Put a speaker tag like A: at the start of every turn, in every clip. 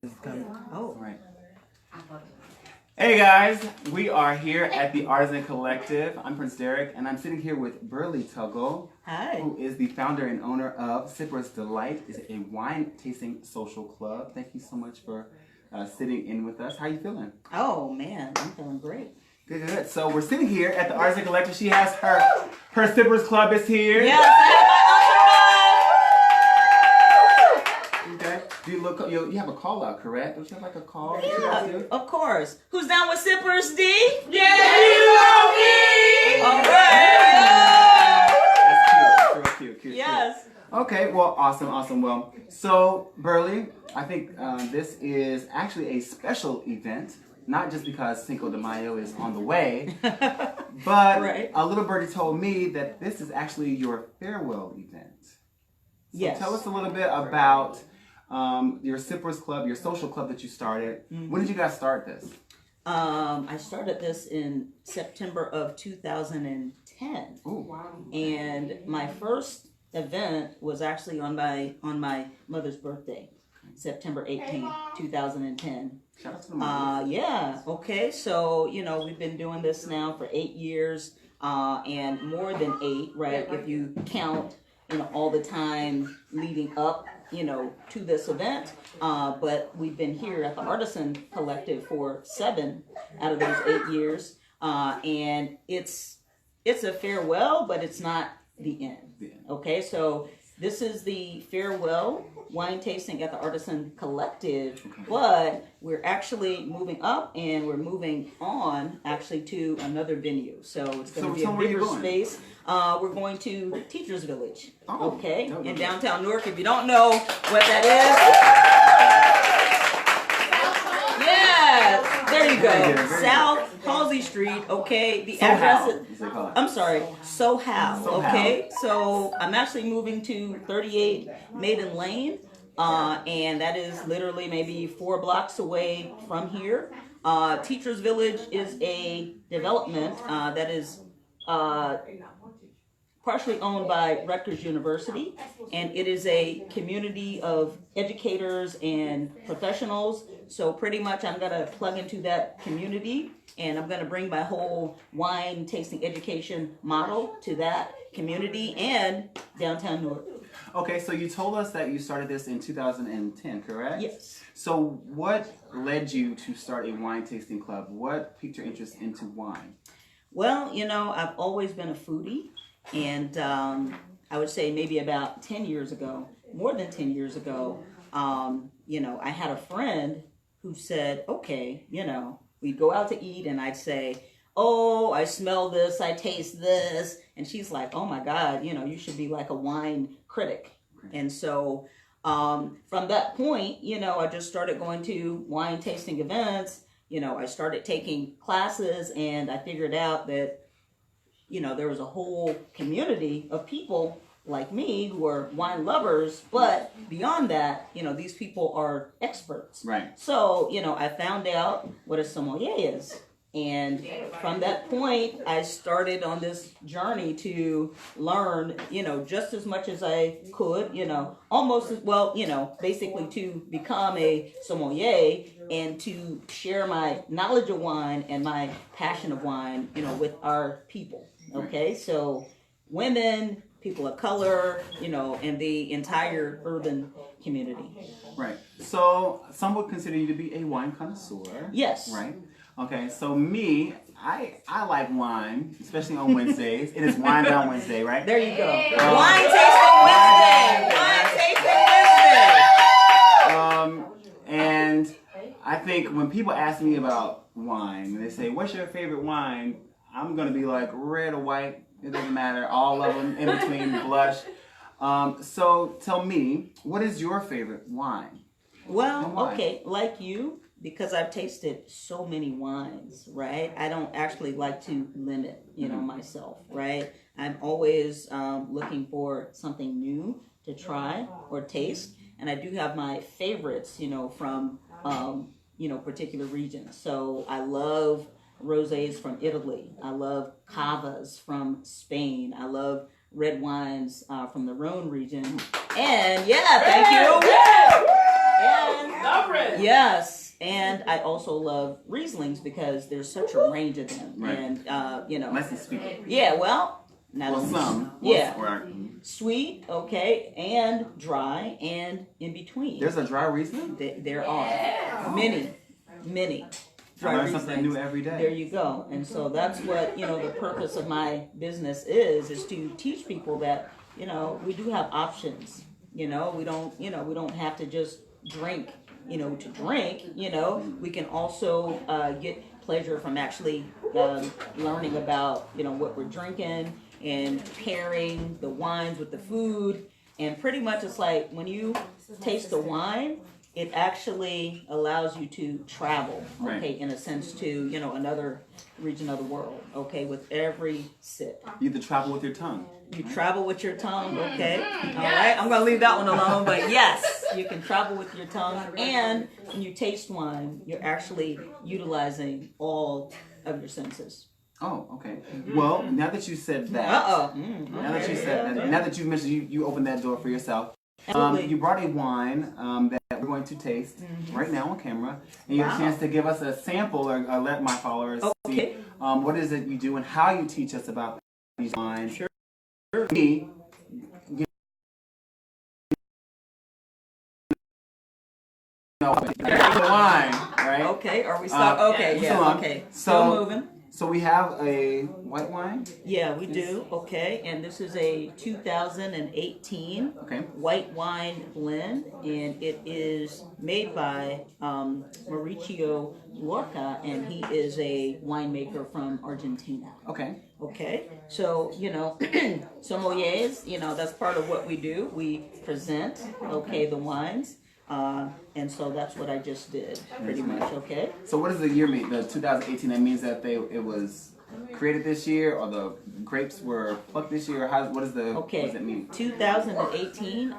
A: Oh, right. Hey guys, we are here at the Artisan Collective. I'm Prince Derek, and I'm sitting here with Burley Tuggle,
B: Hi.
A: who is the founder and owner of Sipper's Delight. It's a wine tasting social club. Thank you so much for sitting in with us. How are you feeling?
B: Oh man, I'm feeling great.
A: Good, good. So we're sitting here at the Artisan Collective. She has her Sipper's Club is here.
B: Yes, I have my
A: Okay. Do you look? You have a call out, correct? Don't you have like a call?
B: entourage. Yeah, of course. Who's down with Sippers, D?
C: Yeah, you know me.
B: All right.
A: That's cute. Cute.
B: Yes.
A: Okay, well, awesome. Well, so, Burley, I think this is actually a special event, not just because Cinco de Mayo is on the way, but
B: Right.
A: a little birdie told me that this is actually your farewell event. So
B: Yes.
A: tell us a little bit about your Sippers Club, your social club that you started.
B: Mm-hmm.
A: When did you guys start this?
B: I started this in September of 2010.
A: Oh, wow.
B: And my first event was actually on my mother's birthday, September 18th, 2010.
A: Shout out to the mothers.
B: Yeah. Okay. So, we've been doing this now for 8 years, and more than 8, right? If you count, all the time leading up, to this event. But we've been here at the Artisan Collective for 7 out of those 8 years. And it's a farewell, but it's not the end. Okay. So this is the farewell wine tasting at the Artisan Collective, but we're actually moving up and we're moving on actually to another venue. So it's going to be a bigger space. We're going to Teachers Village, okay, in downtown Newark. If you don't know what that is, yeah, there you go. South Halsey Street, okay. The address is, I'm sorry, Sohal, okay. So I'm actually moving to 38 Maiden Lane, and that is literally maybe 4 blocks away from here. Teachers Village is a development that is partially owned by Rutgers University, and it is a community of educators and professionals. So pretty much I'm going to plug into that community, and I'm going to bring my whole wine tasting education model to that community and downtown Newark.
A: Okay, so you told us that you started this in 2010, correct?
B: Yes.
A: So what led you to start a wine tasting club? What piqued your interest into wine?
B: Well, I've always been a foodie, and I would say maybe about 10 years ago, more than 10 years ago, I had a friend who said, okay, we'd go out to eat and I'd say, oh, I smell this, I taste this. And she's like, oh my God, you should be like a wine critic. And so from that point, I just started going to wine tasting events. I started taking classes, and I figured out that, there was a whole community of people like me who are wine lovers, but beyond that, these people are experts.
A: Right.
B: So, I found out what a sommelier is. And from that point, I started on this journey to learn, just as much as I could, almost as well, basically to become a sommelier and to share my knowledge of wine and my passion of wine, with our people. Okay, so women, people of color, and the entire urban community.
A: Right. So some would consider you to be a wine connoisseur.
B: Yes.
A: Right. Okay. So me, I like wine, especially on Wednesdays. It is Wine Down Wednesday, right?
B: There you go. Wine tasting Wednesday. Wine tasting Wednesday.
A: And I think when people ask me about wine, and they say, "What's your favorite wine?" I'm gonna be like red or white. It doesn't matter. All of them in between, blush. So tell me, what is your favorite wine?
B: Well, okay, like you, because I've tasted so many wines, right? I don't actually like to limit, myself, right? I'm always looking for something new to try or taste, and I do have my favorites, from particular regions. So I love rosés from Italy. I love cavas from Spain. I love red wines from the Rhone region. And yeah, thank you. And
C: Stubborn.
B: Yes, and I also love Rieslings because there's such a range of them,
A: Right.
B: and you know.
A: Nice and sweet.
B: Yeah, well, not
A: Well,
B: only-
A: some.
B: Yeah.
A: Right.
B: Sweet, okay, and dry, and in between.
A: There's a dry Riesling?
B: There are many
A: I
B: dry
A: learn something
B: Rieslings.
A: new every day.
B: There you go. And so that's what, you know, the purpose of my business is to teach people that, you know, we do have options. You know, we don't have to just drink, you know, to drink, you know. We can also get pleasure from actually learning about, you know, what we're drinking and pairing the wines with the food. And pretty much it's like when you taste the wine, it actually allows you to travel, okay,
A: Right.
B: in a sense to, you know, another region of the world, okay, with every sip.
A: You have to travel with your tongue.
B: You travel with your tongue, okay? All right, I'm going to leave that one alone, but yes, you can travel with your tongue. And when you taste wine, you're actually utilizing all of your senses.
A: Oh, okay. Well, now that you said that,
B: Uh-oh.
A: now that you said that, now that you mentioned you opened that door for yourself,
B: Absolutely.
A: you brought a wine that we're going to taste right now on camera, and you have a
B: Wow.
A: chance to give us a sample or let my followers
B: Okay.
A: see what is it you do and how you teach us about these wines.
B: Sure.
A: Me, the wine, right?
B: Okay, are we stuck? Okay, yeah,
A: so,
B: okay.
A: so-
B: Still moving.
A: So we have a white wine.
B: Yeah, we do. Okay, and this is a 2018
A: Okay.
B: white wine blend, and it is made by Mauricio Lorca, and he is a winemaker from Argentina.
A: Okay.
B: Okay, so you know, sommeliers, you know, that's part of what we do. We present, okay, the wines, and so that's what I just did, pretty much. Okay.
A: So what does the year mean? The 2018. That means that it was created this year, or the grapes were plucked this year. What does
B: Okay.
A: what does it mean?
B: 2018.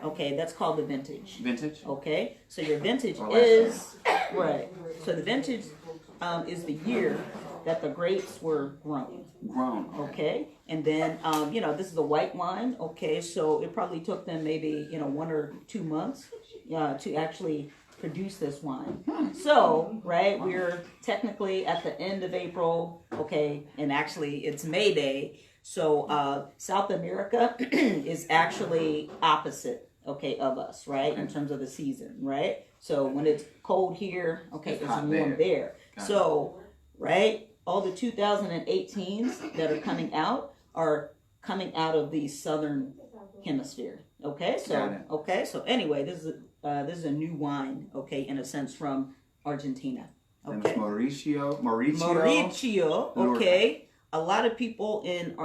B: Okay, that's called the vintage.
A: Vintage.
B: Okay, so your vintage
A: Or last
B: is right. So the vintage is the year that the grapes were grown.
A: Grown.
B: Okay, and then you know, this is a white wine. Okay, so it probably took them maybe, you know, 1 or 2 months to actually produce this wine. So right, we're technically at the end of April. Okay, and actually it's May Day. So South America is actually opposite, okay, of us, right, in terms of the season, right? So when it's cold here, okay, it's
A: hot
B: warm there.
A: Got
B: So, right, all the 2018s that are coming out are coming out of the southern hemisphere. Okay,
A: Got
B: so
A: it.
B: so anyway, this is a new wine, okay, in a sense from Argentina.
A: And
B: Okay.
A: it's Mauricio.
B: Mauricio,
A: Lorca.
B: okay. A lot of people in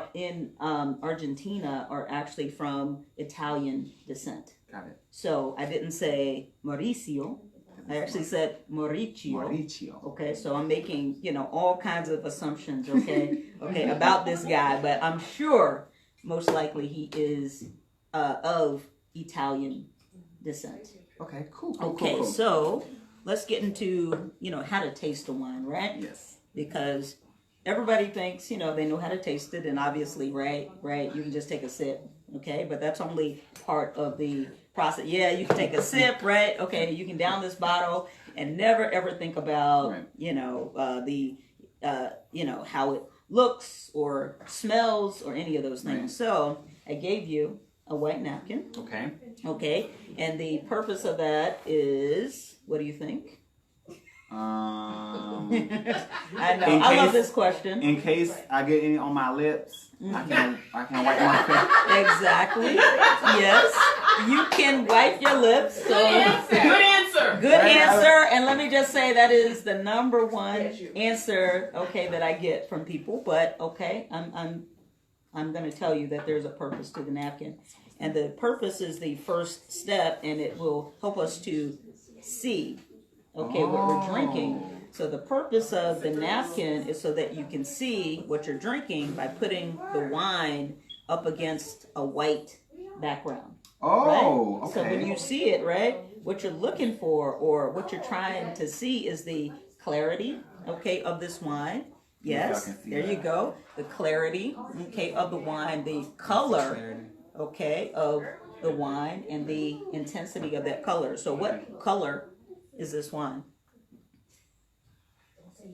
B: Argentina are actually from Italian descent.
A: Got it.
B: So I didn't say Mauricio. I actually said Mauricio.
A: Mauricio.
B: Okay, so I'm making, you know, all kinds of assumptions, okay, okay, about this guy, but I'm sure most likely he is of Italian descent.
A: Okay. Cool. Cool.
B: Okay,
A: Cool. Cool.
B: so let's get into, you know, how to taste the wine, right?
A: Yes.
B: Because everybody thinks, you know, they know how to taste it, and obviously, right, you can just take a sip, okay, but that's only part of the process. Yeah, you can take a sip, right, okay, you can down this bottle and never ever think about,
A: Right.
B: you know, you know, how it looks or smells or any of those things.
A: Right.
B: So I gave you a white napkin,
A: Okay.
B: okay, and the purpose of that is, what do you think? I know.
A: In
B: I love
A: case-
B: this question.
A: In case I get any on my lips, I can wipe my face.
B: Exactly. Yes. You can wipe your lips.
C: Good
B: So
C: answer. Good answer.
B: good
A: Right.
B: answer. And let me just say that is the number one answer, okay, that I get from people. But okay, I'm gonna tell you that there's a purpose to the napkin. And the purpose is the first step, and it will help us to see, okay, what we're drinking. So the purpose of the napkin is so that you can see what you're drinking by putting the wine up against a white background.
A: Oh,
B: Right?
A: okay.
B: So when you see it, right, what you're looking for or what you're trying to see is the clarity, okay, of this wine. Yes,
A: I can see
B: there
A: that.
B: you go. The clarity, okay, of the wine, the color, okay, of the wine and the intensity of that color. So what color is this wine?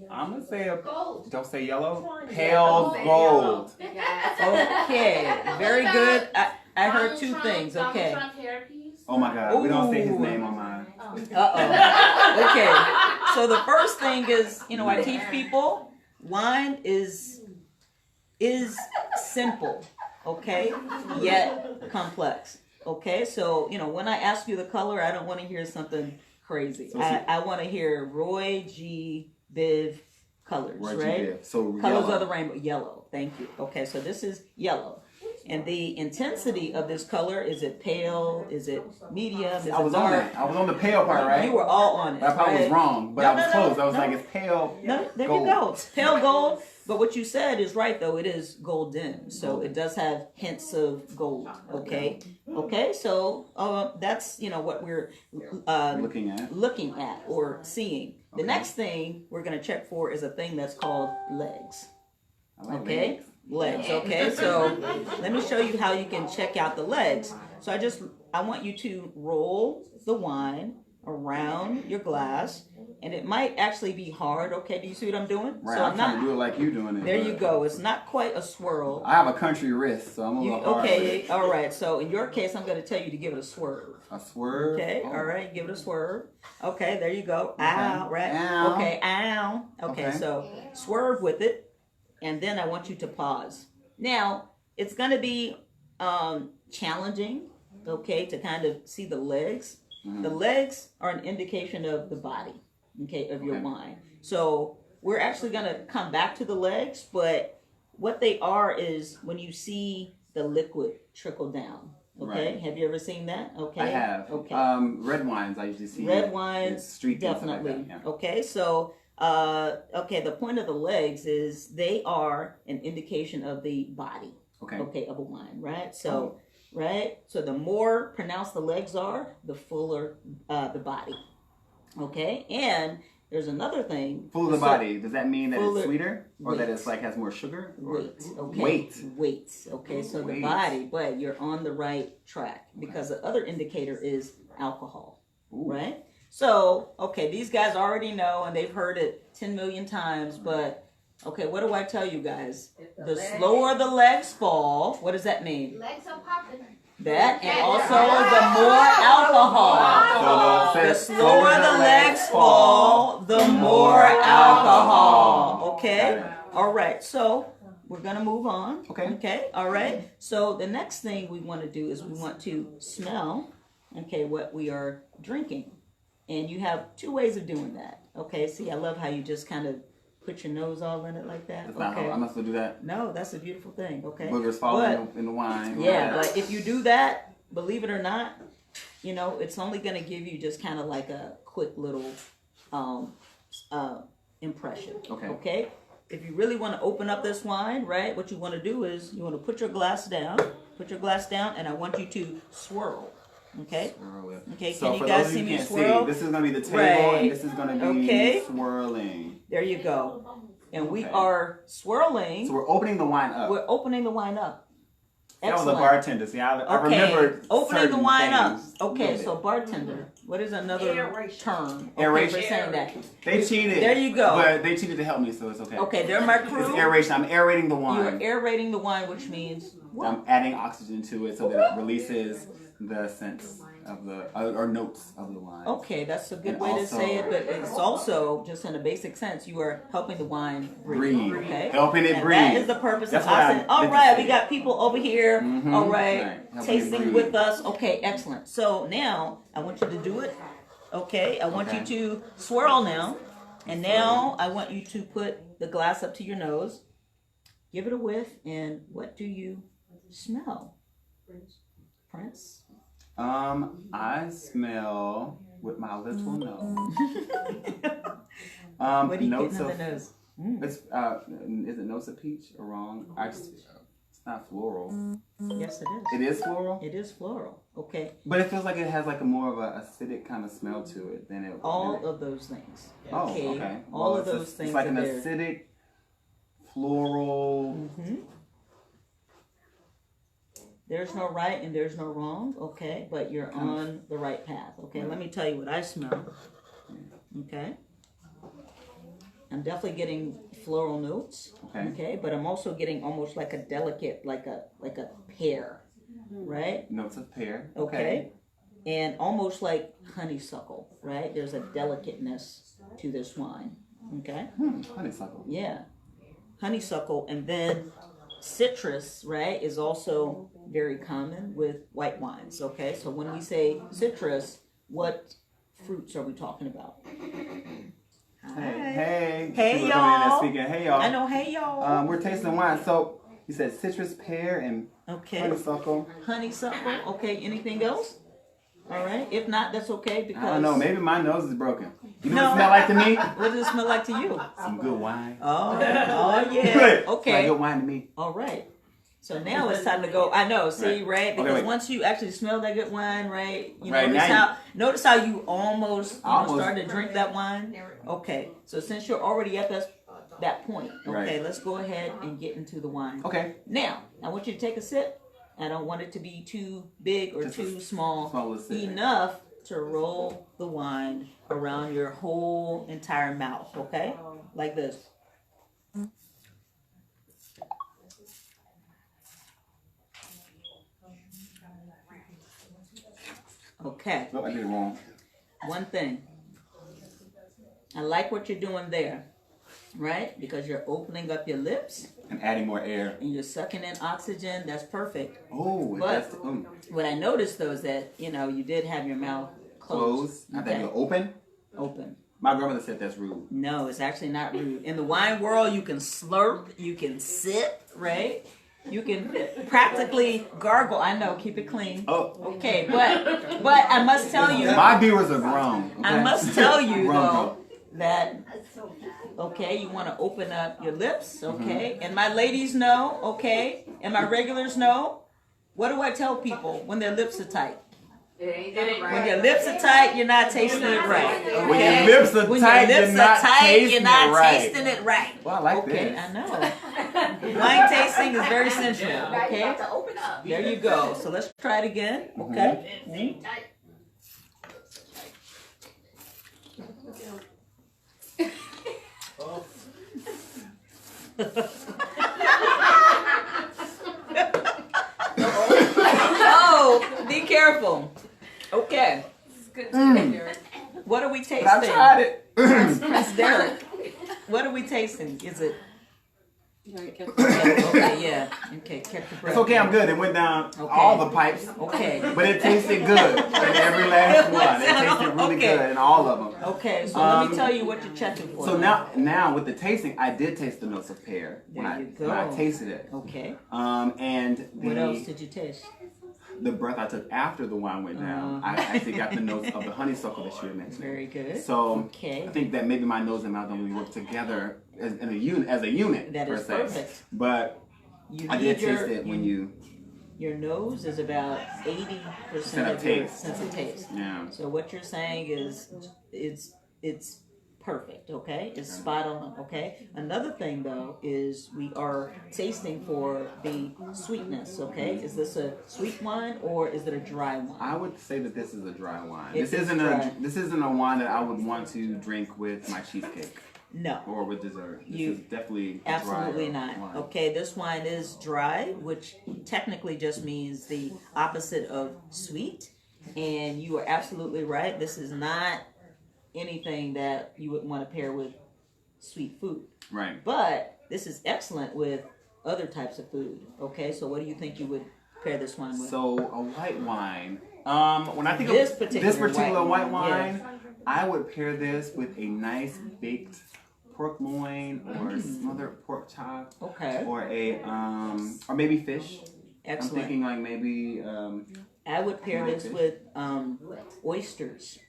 A: I'm gonna say don't say yellow. Pale gold.
B: Okay, very good. I heard two things. Okay.
A: Oh my God, we don't say his name on mine.
B: Okay. So the first thing is, I teach people wine is simple, okay, yet complex. Okay, so when I ask you the color, I don't want to hear something crazy. I want to hear Roy G. Biv colors,
A: Roy G.
B: right?
A: Biv. So
B: colors
A: yellow.
B: of the rainbow. Yellow. Thank you. Okay, so this is yellow. And the intensity of this color, is it pale? Is it medium? Is it
A: I was on
B: dark?
A: that. I was on the pale part, right?
B: You were all on it.
A: I probably was
B: right?
A: wrong, but
B: No,
A: I was
B: no,
A: close.
B: no,
A: I was
B: no.
A: like, it's pale.
B: No, there
A: gold.
B: you go. Pale gold. But what you said is right, though. It is golden. So it does have hints of gold. Okay. Okay. So that's, what we're looking at or seeing. The next thing we're going to check for is a thing that's called legs. Okay. Legs. Okay. So let me show you how you can check out the legs. So I want you to roll the wine around your glass, and it might actually be hard. Okay, do you see what I'm doing?
A: Right,
B: so
A: I'm trying to do it like you doing it.
B: There you go. It's not quite a swirl.
A: I have a country wrist, so I'm a little hard.
B: Okay, all right. So in your case, I'm going to tell you to give it a swerve.
A: A swerve?
B: Okay, all right. Give it a swerve. Okay, there you go. Ow, right?
A: Ow.
B: Okay, ow. Okay, so swerve with it, and then I want you to pause. Now, it's going to be challenging, okay, to kind of see the legs. The legs are an indication of the body, okay, of your wine. So we're actually going to come back to the legs, but what they are is when you see the liquid trickle down. Okay, have you ever seen that? Okay,
A: I have.
B: Okay,
A: red wines I usually see.
B: red wines,
A: street
B: definitely.
A: like that,
B: Okay, so the point of the legs is they are an indication of the body. Okay, of a wine, right? So. Right? So the more pronounced the legs are, the fuller the body. Okay? And there's another thing.
A: Full of the body. Does that mean that it's sweeter? Or that it's has more sugar?
B: Weight. Okay.
A: Weight.
B: Okay, so the body, but you're on the right track. Because the other indicator is alcohol.
A: Ooh.
B: Right? So, these guys already know and they've heard it 10 million times, but what do I tell you guys? The slower the legs fall, what does that mean?
C: Legs are popping.
B: That, and also the more alcohol. The slower the legs fall, the more alcohol. Okay? All right, so we're going to move on. Okay? All right? So the next thing we want to do is we want to smell, what we are drinking. And you have two ways of doing that. Okay? See, I love how you just kind of put your nose all in it like that.
A: That's not hard. I'm not supposed to do that.
B: No, that's a beautiful thing. Okay.
A: Boogers falling in the wine.
B: Yeah, but if you do that, believe it or not, it's only going to give you just kind of like a quick little impression. Okay. If you really want to open up this wine, right? What you want to do is you want to put your glass down. And I want you to swirl. Okay. Okay.
A: So
B: can you guys see me swirl?
A: This is going to be the table, and this is going to be swirling.
B: There you go. And we are swirling.
A: So we're opening the wine up.
B: We're opening the wine up.
A: Excellent. That was a bartender. See, I remember
B: opening the wine
A: things.
B: up. Okay, so bartender. What is another term?
A: Aeration.
B: For saying that.
A: They cheated.
B: There you go.
A: But they cheated to help me, so it's okay.
B: Okay, they're my crew.
A: It's aeration. I'm aerating the wine.
B: You're aerating the wine, which means what?
A: I'm adding oxygen to it so that it releases the scents of the or notes of the wine.
B: Okay, that's a good way to say it, but it's also just in a basic sense you are helping the wine breathe. Okay,
A: helping it breathe.
B: That is the purpose of oxygen. All right, we got people over here. All right, tasting with us. Okay, excellent. So now I want you to do it. Okay, I want you to swirl now, and now I want you to put the glass up to your nose. Give it a whiff, and what do you smell? Prince?
A: I smell with my little nose.
B: What are you
A: notes
B: getting on
A: of,
B: the nose?
A: It's, is it notes of peach or wrong? It's not floral.
B: Yes, it is.
A: It is floral?
B: It is floral. Okay.
A: But it feels like it has like a more of a acidic kind of smell to it than it.
B: All of those things.
A: Oh, okay.
B: All of those things.
A: It's like
B: are
A: an
B: there.
A: acidic, floral.
B: There's no right and there's no wrong, okay? But you're on the right path, okay? Let me tell you what I smell, okay? I'm definitely getting floral notes, okay? But I'm also getting almost like a delicate, like a pear, right?
A: Notes of pear.
B: Okay. And almost like honeysuckle, right? There's a delicateness to this wine, okay?
A: Honeysuckle.
B: Yeah. Honeysuckle, and then citrus, right, is also very common with white wines, okay? So when we say citrus, what fruits are we talking about?
A: Hey,
B: Hey,
A: y'all. Hey, y'all.
B: I know, hey, y'all.
A: We're tasting wine. So you said citrus, pear, and honeysuckle.
B: Honeysuckle, okay. Anything else? All right. If not, that's okay because...
A: I don't know. Maybe my nose is broken. You know what it smell like to me?
B: What does it smell like to you?
A: Some good wine.
B: Oh yeah.
A: Good.
B: Okay.
A: Like good wine to me.
B: All right. So now it's time to go. I know, see, right? Because
A: Okay,
B: once you actually smell that good wine, right? You
A: Right,
B: notice how you almost
A: Almost.
B: started to drink that wine? Okay. So since you're already at that point, okay,
A: Right.
B: let's go ahead and get into the wine.
A: Okay.
B: Now, I want you to take a sip. I don't want it to be too big or
A: Just
B: too small.
A: small sip.
B: Enough to roll the wine around your whole entire mouth, okay? Like this. Okay.
A: Oh, I did it wrong.
B: One thing. I like what you're doing there, right? Because you're opening up your lips
A: And adding more air.
B: and you're sucking in oxygen. That's perfect.
A: Oh,
B: But
A: that's
B: what I noticed though is that, you did have your mouth closed.
A: close. I think you're open.
B: Open.
A: My grandmother said that's rude.
B: No, it's actually not rude. In the wine world, you can slurp, you can sip, right? You can practically gargle. I know, keep it clean.
A: Oh,
B: Okay, but I must tell you,
A: my viewers are grown. Okay?
B: I must tell you
A: Grown
B: though that okay, you want to open up your lips, okay? And my ladies know, okay? And my regulars know. What do I tell people when their lips are tight? When your lips are tight, you're not tasting it right. Okay?
A: When your lips are tight, you're not tasting
B: you're not
A: it right.
B: tasting it right.
A: Well, I like
B: Okay,
A: this.
B: I know. Wine tasting is very sensual. Okay, there you go. So let's try it again. Okay. Oh, be careful. Okay. What are we tasting?
A: I tried it.
B: Prince Derek. What are we tasting? Is it? Okay, yeah. Okay, kept the breath.
A: It's okay, I'm good. It went down all the pipes.
B: Okay.
A: But it tasted good in every last one. It tasted really good in all of them.
B: Okay, so let me tell you what you're checking for.
A: So now with the tasting, I did taste the notes of pear when
B: There you go.
A: I tasted it.
B: Okay.
A: And
B: What else did you taste?
A: the breath I took after the wine went down, I actually got the notes of the honeysuckle that you had mentioned.
B: Very good.
A: So
B: Okay.
A: I think that maybe my nose and mouth don't really work together as a unit.
B: That
A: per
B: is
A: se.
B: perfect.
A: But
B: You
A: I
B: need
A: did taste it when you.
B: Your nose is about 80%
A: of
B: of your
A: taste.
B: sense of taste.
A: Yeah.
B: So what you're saying is it's perfect, okay? It's spot on, okay? Another thing though is we are tasting for the sweetness, okay? Is this a sweet wine or is it a dry wine?
A: I would say that this is a dry wine.
B: It
A: This
B: is
A: isn't
B: dry.
A: this isn't a wine that I would want to drink with my cheesecake
B: No.
A: or with dessert. This
B: You-
A: is definitely a
B: Absolutely
A: drier
B: not.
A: wine.
B: Okay, this wine is dry, which technically just means the opposite of sweet. And you are absolutely right. This is not anything that you would want to pair with sweet food.
A: Right.
B: But this is excellent with other types of food. Okay, so what do you think you would pair this wine with?
A: So a white wine. When I think
B: This
A: of
B: particular
A: this particular
B: white
A: white
B: wine,
A: wine, I would pair this with a nice baked pork loin or smothered pork chop
B: Okay,
A: or a or maybe fish. I'm
B: excellent.
A: thinking like maybe
B: I would pair this with oysters.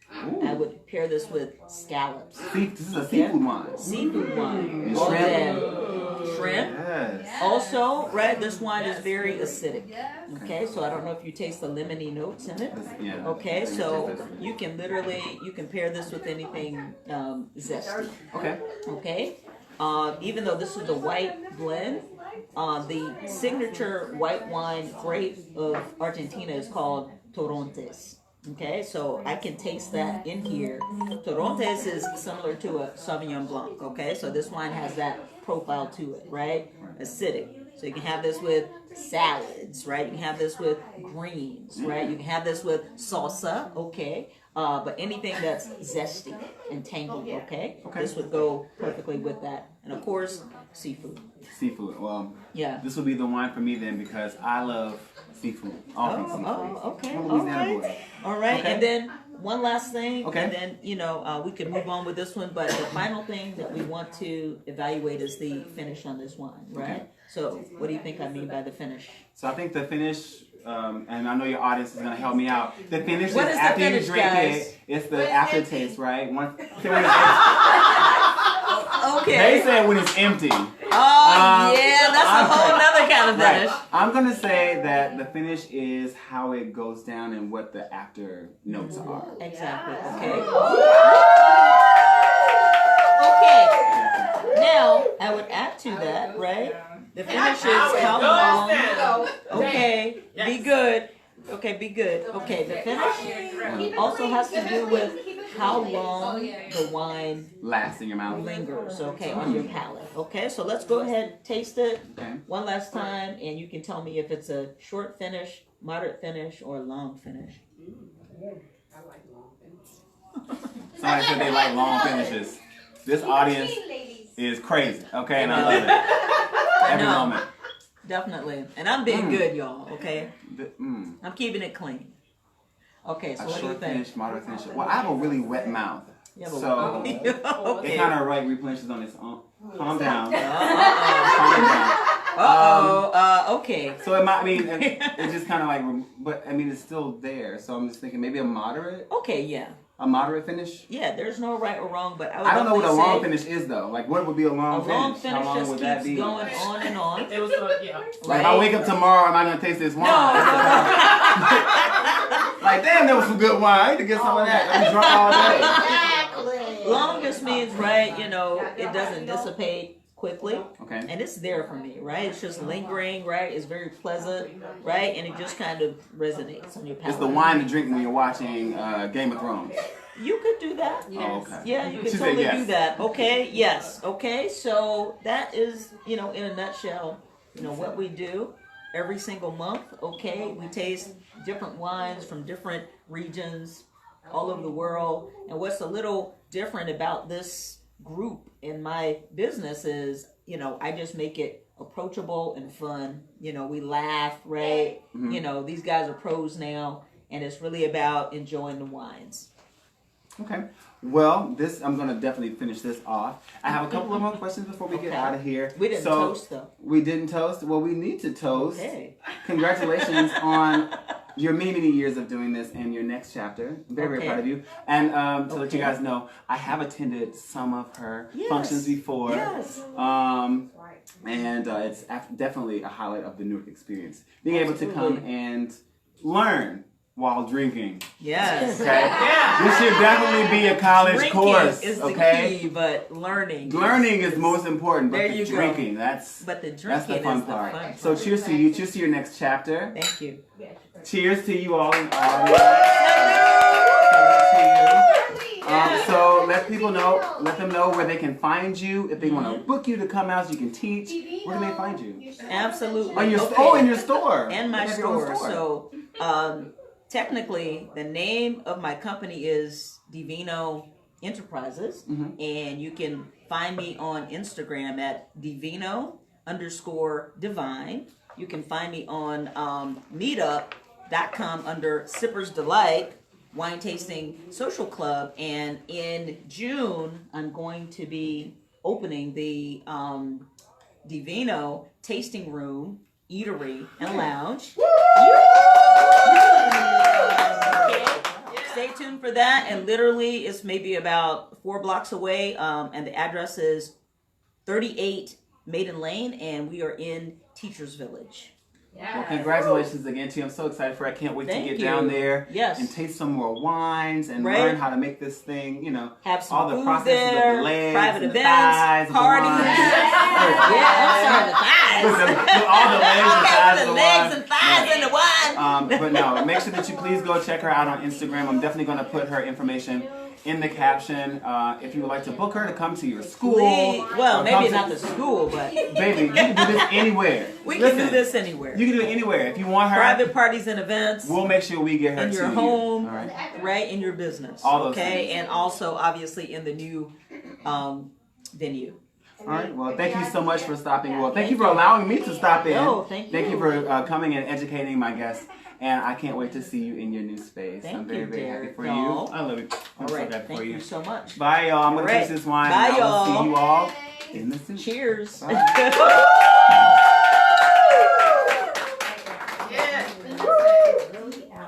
B: I would pair this with scallops.
A: this is a seafood wine.
B: Seafood wine.
A: And
B: All
A: shrimp.
B: that. Shrimp.
A: Yes.
B: Also, right, this wine is very acidic. Okay, so I don't know if you taste the lemony notes in it.
A: Yeah.
B: Okay, so you can pair this with anything zesty.
A: Okay.
B: Okay, even though this is the white blend, the signature white wine grape of Argentina is called Torontes. Okay, so I can taste that in here. Torontes is similar to a Sauvignon Blanc. Okay, so this wine has that profile to it, right? Acidic. So you can have this with salads, right? You can have this with greens, right? You can have this with salsa, okay? But anything that's zesty and tangy, okay? This would go perfectly with that. And of course, seafood.
A: Seafood. Well,
B: yeah.
A: This will be the wine for me then because I love seafood. All things seafood.
B: Okay.
A: I'm a
B: All
A: Louisiana
B: right.
A: boy.
B: All right.
A: Okay.
B: And then one last thing.
A: Okay.
B: And then, we can move on with this one. But the final thing that we want to evaluate is the finish on this wine, right?
A: Okay.
B: So what do you think I mean by the finish?
A: So I think the finish, and I know your audience is going to help me out. The finish
B: What
A: is
B: is the
A: after
B: finish,
A: you drink
B: guys?
A: it, it's the aftertaste, right?
B: Okay.
A: They say when it's empty.
B: Yeah, that's a whole nother kind of finish.
A: Right. I'm going to say that the finish is how it goes down and what the after notes are.
B: Exactly. Okay. Okay. Now, I would add to that, right? The finish is how long. Okay. Be good. Okay, be good. Okay, the finish also has to do with how long the wine
A: lasts in your mouth.
B: lingers, okay, on your palate. Okay, so let's go ahead, taste it one last time, and you can tell me if it's a short finish, moderate finish, or long finish.
A: Somebody said they like long finishes. This audience is crazy, okay, and I love it. Every moment.
B: Definitely. And I'm being good, y'all, okay?
A: I'm
B: keeping it clean. Okay, so what do you think?
A: Finish, moderate finish. Well, I have a really wet mouth. So
B: okay.
A: it kind of replenishes on its own. Calm down.
B: Calm down. Okay.
A: So it might it's just kind of like, but I mean, it's still there. So I'm just thinking maybe a moderate.
B: Okay, yeah.
A: A moderate finish?
B: Yeah, there's no right or wrong, but
A: I don't know what a long finish is though. Like, what would be a long finish?
B: A long finish
A: How long
B: just
A: would that
B: keeps
A: be?
B: going on and on.
C: It was, yeah.
A: Like, if I wake up tomorrow, am I gonna taste this wine?
B: No.
A: Like, damn, that was some good wine. I need to get some of that. I'm drunk all day.
B: Exactly. Long just means, right, it doesn't dissipate quickly.
A: Okay.
B: And it's there for me, right? It's just lingering, right? It's very pleasant, right? And it just kind of resonates on your palate.
A: It's the wine to drink when you're watching Game of Thrones.
B: You could do that.
A: Yes. Oh, okay.
B: Yeah, you could
A: She said
B: totally
A: yes.
B: do that. Okay, yes. Okay, so that is, in a nutshell, what we do every single month. Okay, we taste different wines from different regions all over the world. And what's a little different about this group in my business is, I just make it approachable and fun. We laugh, right?
A: Mm-hmm.
B: These guys are pros now, and it's really about enjoying the wines.
A: Okay. Well, I'm going to definitely finish this off. I have a couple of more questions before we get out of here.
B: We didn't toast, though.
A: We didn't toast? Well, we need to toast.
B: Okay.
A: Congratulations on your many, many years of doing this and your next chapter. I'm very, very proud of you. And to let you guys know, I have attended some of her functions before.
B: Yes.
A: And it's definitely a highlight of the Newark experience. Being able to come and learn while drinking.
B: Yes.
A: Okay. This should definitely be a college
B: Drinking
A: course.
B: is the key, but learning
A: is most important. But the drinking, that's the fun part. So cheers to you. Cheers to your next chapter.
B: Thank you.
A: Cheers to you all in the audience. So let them know where they can find you. If they want to book you to come out so you can teach, where do they find you?
B: Absolutely.
A: In your store.
B: And my store. So technically, the name of my company is Divino Enterprises, and you can find me on Instagram at Divino_divine. You can find me on Meetup.com under Sippers Delight Wine Tasting Social Club, and in June I'm going to be opening the Divino Tasting Room, Eatery, and Lounge. Stay tuned for that, and literally it's maybe about 4 blocks away, and the address is 38 Maiden Lane, and we are in Teachers Village.
A: Well, congratulations again to you. I'm so excited for it. I can't wait
B: Thank
A: to get
B: you.
A: down there
B: Yes.
A: and taste some more wines and
B: Right.
A: learn how to make this thing,
B: Have some
A: all the
B: food
A: processes
B: there,
A: of the legs,
B: private
A: and the
B: events,
A: thighs, and the
B: parties.
A: wine.
B: Yeah, I'm sorry, the thighs.
A: With all the legs and
B: Okay,
A: thighs
B: with
A: of
B: the
A: the
B: legs
A: wine.
B: and thighs and the wine.
A: But no, make sure that you please go check her out on Instagram. I'm definitely going to put her information in the caption. If you would like to book her to come to your school.
B: Well,
A: or
B: maybe
A: come to-
B: not the school, but
A: Baby, you can do this anywhere.
B: we
A: Listen,
B: can do this anywhere.
A: You can do it anywhere. If you want her,
B: Private parties and events.
A: we'll make sure we get her
B: In
A: to
B: your
A: you.
B: home,
A: All right.
B: right in your business.
A: All those
B: okay,
A: things.
B: and also obviously in the new venue.
A: All right. Well, thank you so much for stopping. Well, thank
B: Thank
A: you for
B: you.
A: allowing me to stop in.
B: No, thank
A: Thank you
B: you.
A: for coming and educating my guests. And I can't wait to see you in your new space.
B: Thank
A: I'm very,
B: you,
A: very happy
B: Derek.
A: for
B: No.
A: you. I love you. I'm
B: All
A: so
B: right,
A: happy
B: thank
A: for
B: you so much.
A: Bye, y'all. I'm going to
B: All
A: taste
B: right.
A: this wine.
B: Bye,
A: and I will see
B: y'all.
A: you all in the soup.
B: Cheers.
A: Bye.